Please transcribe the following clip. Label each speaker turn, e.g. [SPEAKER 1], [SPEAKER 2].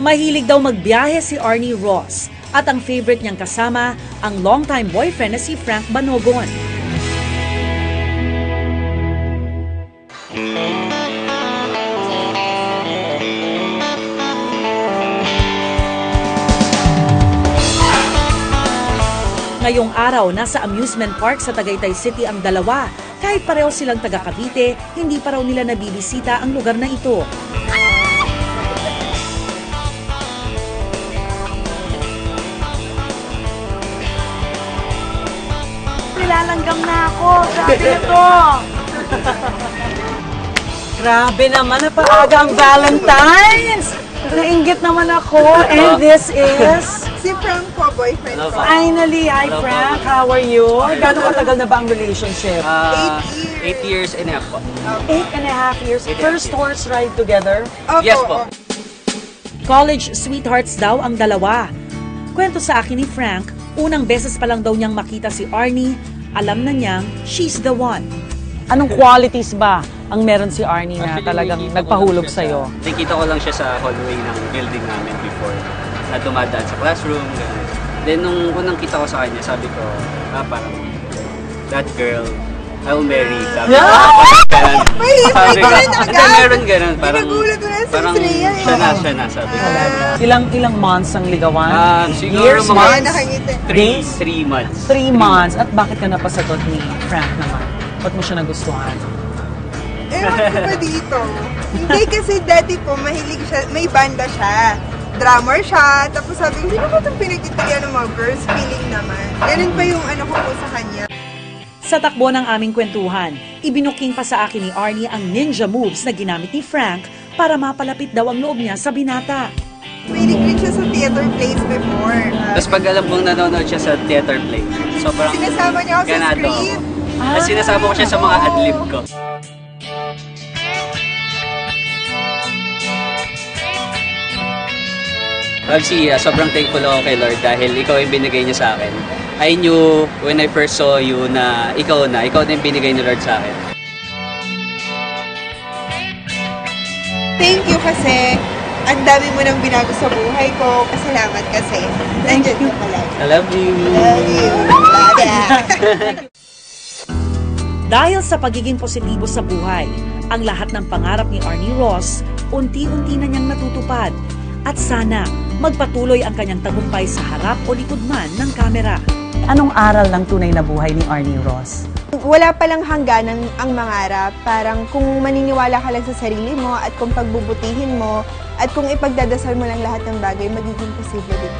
[SPEAKER 1] Mahilig daw magbiyahe si Arnie Ross at ang favorite niyang kasama ang longtime boyfriend na si Frank Banogon. Ngayong araw, nasa amusement park sa Tagaytay City ang dalawa. Kahit pareho silang taga Cavite, hindi pa raw nila nabibisita ang lugar na ito.
[SPEAKER 2] Nilalanggam na ako. Grabe na to. Grabe naman, napakaga ang Valentine's. Nainggit naman ako. And this is...
[SPEAKER 3] Si Frank po, boyfriend ko.
[SPEAKER 2] Finally, hi Frank. How are you? Gano'ng katagal na ba ang relationship?
[SPEAKER 4] 8 years and a half po.
[SPEAKER 2] 8.5 years. First horse ride together?
[SPEAKER 3] Opo,
[SPEAKER 4] Yes po.
[SPEAKER 1] College sweethearts daw ang dalawa. Kwento sa akin ni Frank, unang beses pa lang daw niyang makita si Arnie, alam na niyang she's the one.
[SPEAKER 2] Anong qualities ba ang meron si Arnie na talagang nagpahulog sa'yo?
[SPEAKER 4] Nakita ko lang siya sa hallway ng building namin before. Na dumadaan sa classroom, gano'n. Then nung unang kita ko sa kanya, sabi ko, parang, that girl, I will marry. Sabi ko, parang
[SPEAKER 3] May rin agad.
[SPEAKER 4] Hindi, meron gano'n. Parang,
[SPEAKER 3] Nagulat ko na sa
[SPEAKER 4] parang
[SPEAKER 3] Australia,
[SPEAKER 4] siya na, sabi ko.
[SPEAKER 2] Ilang months ang ligawan?
[SPEAKER 4] Siguro
[SPEAKER 2] Years,
[SPEAKER 4] mga
[SPEAKER 2] months?
[SPEAKER 3] Nakangiti.
[SPEAKER 2] Days?
[SPEAKER 4] 3 months.
[SPEAKER 2] 3 months. At bakit ka napasagot ni Frank naman? Ba't mo siya nagustuhan?
[SPEAKER 3] Ewan ko ba dito? Hindi kasi dati po, mahilig siya, may banda siya. Drummer siya. Tapos sabi ko, sino ba itong pinagtitilian ng mga girls? Feeling naman. Ganun pa yung ano ko po sa kanya.
[SPEAKER 1] Sa takbo ng aming kwentuhan, ibinuking pa sa akin ni Arnie ang ninja moves na ginamit ni Frank para mapalapit daw ang loob niya sa binata.
[SPEAKER 3] May rin siya sa theater plays before.
[SPEAKER 4] Tapos pag alam kong nanonood siya sa theater play, sobrang
[SPEAKER 3] Sinasama niya ako sa
[SPEAKER 4] ganado
[SPEAKER 3] script.
[SPEAKER 4] ako. At sinasama ko siya sa mga adlib ko. Actually, sobrang thankful ako kay Lord dahil ikaw yung binigay niya sa akin. I knew when I first saw you na ikaw na yung binigay ni Lord sa akin.
[SPEAKER 3] Thank you kasi ang dami mo nang binago sa buhay ko. Pasalamat kasi. Nandiyan ka pala.
[SPEAKER 4] I love you!
[SPEAKER 3] Love you. Love ya.
[SPEAKER 1] Dahil sa pagiging positibo sa buhay, ang lahat ng pangarap ni Arnie Ross, unti-unti na niyang natutupad. At sana, magpatuloy ang kanyang tagumpay sa harap o likod man ng kamera.
[SPEAKER 2] Anong aral ng tunay na buhay ni Arnie Ross?
[SPEAKER 3] Wala palang hangganan ang mangarap. Parang kung maniniwala ka lang sa sarili mo at kung pagbubutihin mo at kung ipagdadasal mo lang lahat ng bagay, magiging posible din.